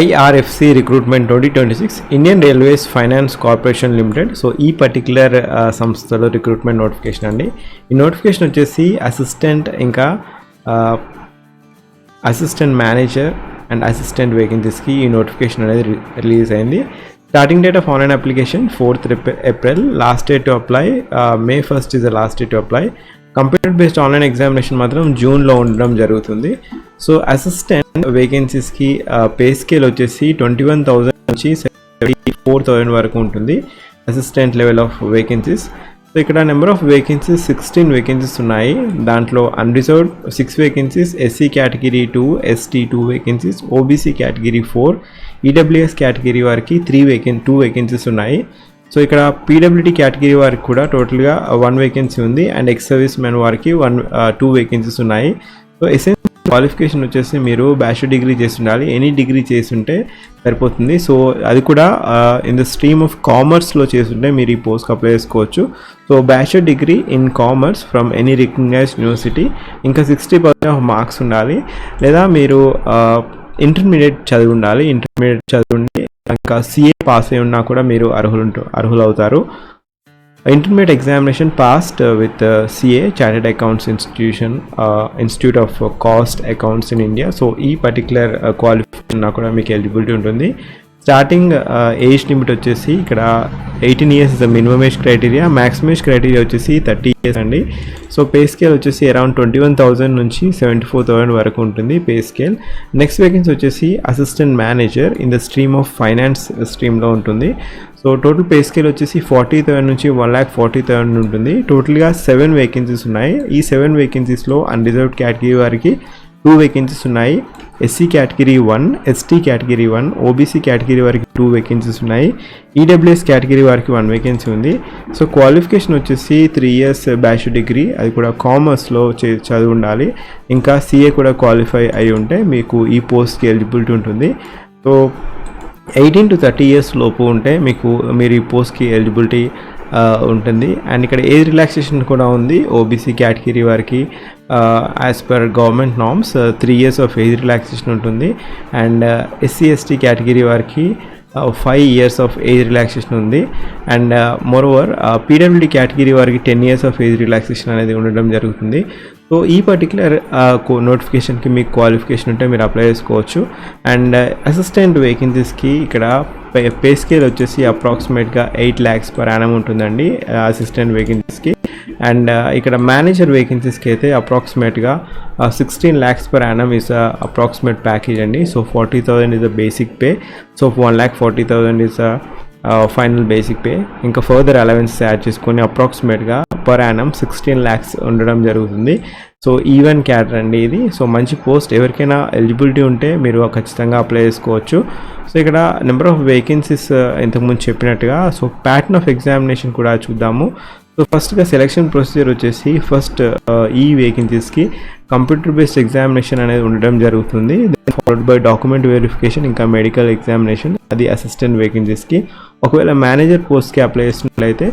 IRFC Recruitment 2026 Indian Railways Finance Corporation Limited. So ఈ particular సంస్థలో recruitment notification అండి. ఈ నోటిఫికేషన్ వచ్చేసి అసిస్టెంట్ ఇంకా అసిస్టెంట్ మేనేజర్ అండ్ అసిస్టెంట్ వేకెన్సీస్కి ఈ నోటిఫికేషన్ అనేది రిలీజ్ అయింది. Starting date of online application 4th April. Last date to apply May 1st is the last day to apply. Computer based online examination మాత్రం జూన్లో ఉండడం జరుగుతుంది. So assistant వేకెన్సీస్కి pay scale వచ్చేసి 21,000 నుంచి 74,000 వరకు ఉంటుంది assistant level of vacancies. So ఇక్కడ number of vacancies 16 vacancies ఉన్నాయి. దాంట్లో unreserved 6 vacancies, SC category 2, ST 2 vacancies, OBC category 4, EWS category వారికి 2 వేకెన్సీస్ ఉన్నాయి. సో ఇక్కడ పీడబ్ల్యూడీ కేటగిరీ వారికి కూడా టోటల్గా 1 వేకెన్సీ ఉంది అండ్ ఎక్స్ సర్వీస్ మెన్ వారికి 2 వేకెన్సీస్ ఉన్నాయి. సో ఎసెన్షియల్ క్వాలిఫికేషన్ వచ్చేసి మీరు బ్యాచిలర్ డిగ్రీ చేసి ఉండాలి, ఎనీ డిగ్రీ చేసి ఉంటే సరిపోతుంది. సో అది కూడా ఇన్ ద స్ట్రీమ్ ఆఫ్ కామర్స్లో చేస్తుంటే మీరు ఈ పోస్ట్కి అప్లై చేసుకోవచ్చు. So bachelor degree in commerce from any recognized university, ఇంకా 60% ఆఫ్ మార్క్స్ ఉండాలి, లేదా మీరు ఇంటర్మీడియట్ చదివి ఉండాలి. ఇంటర్మీడియట్ చదివి ఇంకా సిఏ పాస్ అయి ఉన్నా కూడా మీరు అర్హులు అవుతారు. Intermediate examination passed with CA chartered accounts institute of cost accounts in India. So ఈ పర్టికులర్ క్వాలిఫికేషన్ ఉన్నా కూడా మీకు ఎలిజిబిలిటీ ఉంటుంది. స్టార్టింగ్ ఏజ్ లిమిట్ వచ్చేసి ఇక్కడ 18 years is the minimum age criteria. Maximum age criteria వచ్చేసి 30 years అండి. సో పే స్కేల్ వచ్చేసి అరౌండ్ 21,000 నుంచి 74,000 వరకు ఉంటుంది పే స్కేల్. నెక్స్ట్ వేకెన్సీ వచ్చేసి assistant manager in the stream of finance స్ట్రీమ్లో ఉంటుంది. సో టోటల్ పే స్కేల్ వచ్చేసి 40,000 నుంచి 1,40,000 ఉంటుంది. టోటల్గా 7 వేకెన్సీస్ ఉన్నాయి. ఈ 7 వేకెన్సీస్లో అన్రిజర్వ్డ్ కేటగిరీ వారికి 2 వేకెన్సీస్ ఉన్నాయి, SC category 1, ST category 1, OBC category వారికి 2 వేకెన్సీస్ ఉన్నాయి, ఈడబ్ల్యూఎస్ కేటగిరీ వారికి 1 వేకెన్సీ ఉంది. సో క్వాలిఫికేషన్ వచ్చేసి 3 years బ్యాచిలర్ డిగ్రీ, అది కూడా కామర్స్లో చదివి ఉండాలి. ఇంకా సిఏ కూడా క్వాలిఫై అయి ఉంటే మీకు ఈ పోస్ట్కి ఎలిజిబిలిటీ ఉంటుంది. సో 18 to 30 years లోపు ఉంటే మీరు ఈ పోస్ట్కి ఎలిజిబిలిటీ ఉంటుంది. అండ్ ఇక్కడ ఏజ్ రిలాక్సేషన్ కూడా ఉంది ఓబీసీ కేటగిరీ వారికి. As per government norms 3 years of age relaxation ఉంటుంది. అండ్ ఎస్సీ ఎస్టీ కేటగిరీ వారికి 5 years ఆఫ్ ఏజ్ రిలాక్సేషన్ ఉంది. అండ్ మోరోవర్ పీడబ్ల్యూడీ కేటగిరీ వారికి 10 years ఆఫ్ ఏజ్ రిలాక్సేషన్ అనేది ఉండడం జరుగుతుంది. సో ఈ పర్టికులర్ నోటిఫికేషన్కి మీకు క్వాలిఫికేషన్ ఉంటే మీరు అప్లై చేసుకోవచ్చు. అండ్ అసిస్టెంట్ వేకెన్సీస్కి ఇక్కడ పే స్కేల్ వచ్చేసి అప్రాక్సిమేట్గా 8 lakhs per annum ఉంటుందండి అసిస్టెంట్ వేకెన్సీస్కి. అండ్ ఇక్కడ మేనేజర్ వేకెన్సీస్కి అయితే అప్రాక్సిమేట్గా 16 lakhs per annum is approximate package అండి. So 40,000 is a basic pay. So 1,40,000 is final basic pay. ఇంకా ఫర్దర్ అలవెన్స్ యాడ్ చేసుకొని అప్రాక్సిమేట్గా పర్ యానం 16 lakhs ఉండడం జరుగుతుంది. సో ఈవెన్ క్యాడర్ అండి ఇది. సో మంచి పోస్ట్, ఎవరికైనా ఎలిజిబిలిటీ ఉంటే మీరు ఖచ్చితంగా అప్లై చేసుకోవచ్చు. సో ఇక్కడ నెంబర్ ఆఫ్ వేకెన్సీస్ ఇంతకుముందు చెప్పినట్టుగా. సో ప్యాటర్న్ ఆఫ్ ఎగ్జామినేషన్ కూడా చూద్దాము. సో ఫస్ట్గా సెలెక్షన్ ప్రొసీజర్ వచ్చేసి ఫస్ట్ ఈ వేకెన్సీస్కి కంప్యూటర్ బేస్డ్ ఎగ్జామినేషన్ అనేది ఉండడం జరుగుతుంది. Then followed by document verification, ఇంకా మెడికల్ ఎగ్జామినేషన్, అది అసిస్టెంట్ వేకెన్సీస్కి. ఒకవేళ మేనేజర్ పోస్ట్కి అప్లై చేసినట్లయితే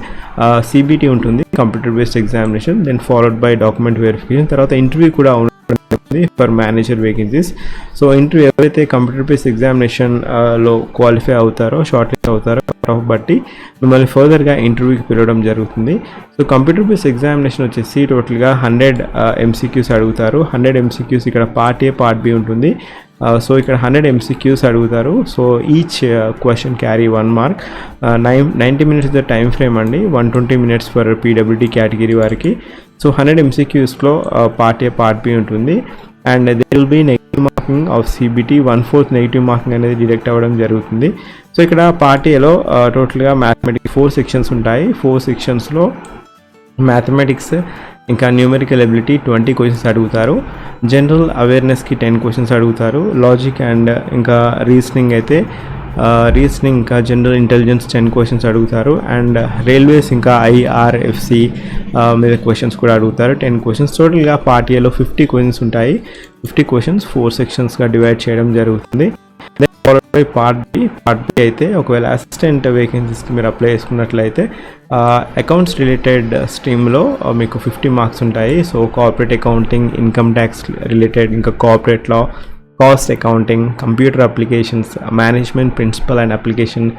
సిబిటీ ఉంటుంది, computer based examination, then followed by document verification. తర్వాత ఇంటర్వ్యూ కూడా ఉంటుంది for manager vacancies. So interview ఎవరైతే కంప్యూటర్ బేస్డ్ ఎగ్జామినేషన్లో క్వాలిఫై అవుతారో, షార్ట్ లిస్ట్ అవుతారో బట్టి మిమ్మల్ని ఫర్దర్గా ఇంటర్వ్యూకి పిలవడం జరుగుతుంది. సో కంప్యూటర్ బేస్డ్ ఎగ్జామినేషన్ వచ్చేసి టోటల్గా 100 MCQs అడుగుతారు. 100 MCQs ఇక్కడ పార్ట్ ఏ పార్ట్ బి ఉంటుంది. సో ఇక్కడ 100 MCQs అడుగుతారు. So each question carry 1 mark. 90 minutes the time frame అండి. 120 minutes ఫర్ పీడబ్ల్యూడీ కేటగిరీ వారికి. సో 100 MCQsలో పార్ట్ ఏ పార్ట్ బి ఉంటుంది. And they will be negative marking of CBT. 1/4 negative marking అనేది deduct అవ్వడం జరుగుతుంది. So ఇక్కడ part ఏలో టోటల్గా మ్యాథమెటిక్స్ 4 sections ఉంటాయి. 4 sectionsలో మ్యాథమెటిక్స్ ఇంకా న్యూమెరికల్ ఎబిలిటీ 20 questions అడుగుతారు. జనరల్ అవేర్నెస్కి 10 questions అడుగుతారు. లాజిక్ అండ్ ఇంకా రీజనింగ్ అయితే రీజనింగ్ ఇంకా జనరల్ ఇంటెలిజెన్స్ 10 questions అడుగుతారు. అండ్ రైల్వేస్ ఇంకా IRFC మీద క్వశ్చన్స్ కూడా అడుగుతారు, 10 questions. టోటల్గా పార్ట్ ఏలో 50 questions ఉంటాయి. 50 questions 4 sectionsగా డివైడ్ చేయడం జరుగుతుంది. Then followed by part B. Part B అయితే ఒకవేళ అసిస్టెంట్ వేకెన్సీస్కి మీరు అప్లై చేసుకున్నట్లయితే అకౌంట్స్ రిలేటెడ్ స్ట్రీమ్లో మీకు 50 marks ఉంటాయి. So corporate accounting, income tax related, ఇంకా corporate law, cost accounting, computer applications, management principle and application,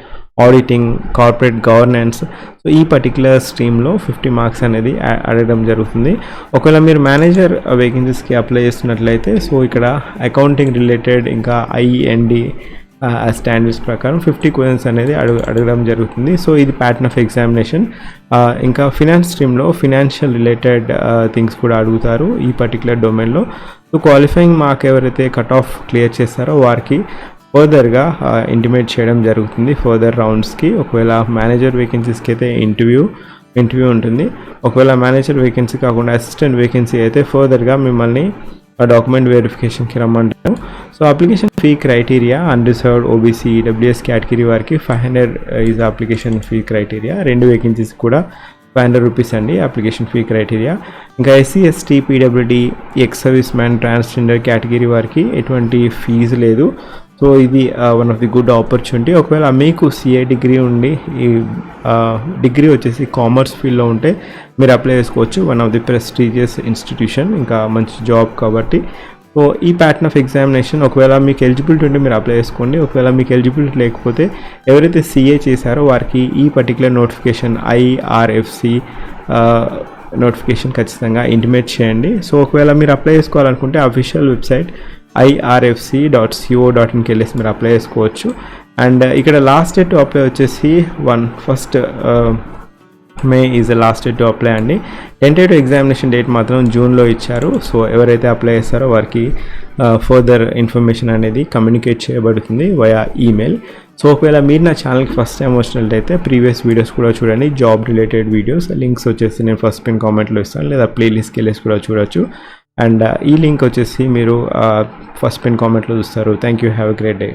auditing, corporate governance. So ఈ particular స్ట్రీమ్లో 50 marks అనేది అడగడం జరుగుతుంది. ఒకవేళ మీరు మేనేజర్ వేకెన్సీస్కి అప్లై చేస్తున్నట్లయితే సో ఇక్కడ అకౌంటింగ్ రిలేటెడ్ ఇంకా ఐఎన్డి స్టాండర్డ్స్ ప్రకారం 50 క్వశ్చన్స్ అనేది అడగడం జరుగుతుంది. సో ఇది ప్యాటర్న్ ఆఫ్ ఎగ్జామినేషన్. ఇంకా ఫినాన్స్ స్ట్రీమ్లో ఫినాన్షియల్ రిలేటెడ్ థింగ్స్ కూడా అడుగుతారు ఈ పర్టికులర్ డొమైన్లో. సో క్వాలిఫైయింగ్ మార్క్ ఎవరైతే కట్ ఆఫ్ క్లియర్ చేస్తారో వారికి ఫర్దర్గా ఇంటిమేట్ చేయడం జరుగుతుంది ఫర్దర్ రౌండ్స్కి. ఒకవేళ మేనేజర్ వేకెన్సీస్కి అయితే ఇంటర్వ్యూ ఉంటుంది. ఒకవేళ మేనేజర్ వేకెన్సీ కాకుండా అసిస్టెంట్ వేకెన్సీ అయితే ఫర్దర్గా మిమ్మల్ని డాక్యుమెంట్ వెరిఫికేషన్కి రమ్మంటారు. So application fee criteria unreserved, OBC, EWS category వారికి 500 is application fee criteria. 2 vacancies కూడా 500 రూపీస్ అండి అప్లికేషన్ ఫీ క్రైటీరియా. ఇంకా SC, ST, PWD, ex service man, transgender category వారికి ఎటువంటి ఫీజు లేదు. సో ఇది one of the good opportunity. ఒకవేళ మీకు సిఏ డిగ్రీ ఉండి ఈ డిగ్రీ వచ్చేసి కామర్స్ ఫీల్డ్లో ఉంటే మీరు అప్లై చేసుకోవచ్చు. One of the prestigious institution, ఇంకా మంచి జాబ్ కాబట్టి. సో ఈ ప్యాటర్న్ ఆఫ్ ఎగ్జామినేషన్ ఒకవేళ మీకు ఎలిజిబిలిటీ ఉంటే మీరు అప్లై చేసుకోండి. ఒకవేళ మీకు ఎలిజిబిలిటీ లేకపోతే ఎవరైతే సిఏ చేశారో వారికి ఈ పర్టికులర్ నోటిఫికేషన్ ఐఆర్ఎఫ్సి నోటిఫికేషన్ ఖచ్చితంగా ఇంటిమేట్ చేయండి. సో ఒకవేళ మీరు అప్లై చేసుకోవాలనుకుంటే అఫీషియల్ వెబ్సైట్ irfc.co.inకి వెళ్ళేసి మీరు అప్లై చేసుకోవచ్చు. అండ్ ఇక్కడ లాస్ట్ డేట్ టు అప్లై వచ్చేసి 1st May is the last date to apply అండి. టెంటేటివ్ ఎగ్జామినేషన్ డేట్ మాత్రం జూన్లో ఇచ్చారు. సో ఎవరైతే అప్లై చేస్తారో వారికి ఫర్దర్ ఇన్ఫర్మేషన్ అనేది కమ్యూనికేట్ చేయబడుతుంది వయా ఈమెయిల్. సో ఒకవేళ మీరు నా ఛానల్కి ఫస్ట్ టైం వచ్చినట్లయితే ప్రీవియస్ వీడియోస్ కూడా చూడండి, జాబ్ రిలేటెడ్ వీడియోస్. లింక్స్ వచ్చేసి నేను ఫస్ట్ పిన్ కామెంట్లో ఇస్తాను, లేదా ప్లేలిస్ట్కి వెళ్ళేసి కూడా చూడొచ్చు. అండ్ ఈ లింక్ వచ్చేసి మీరు ఫస్ట్ పిన్ కామెంట్లో చూస్తారు. Thank you, have a great day.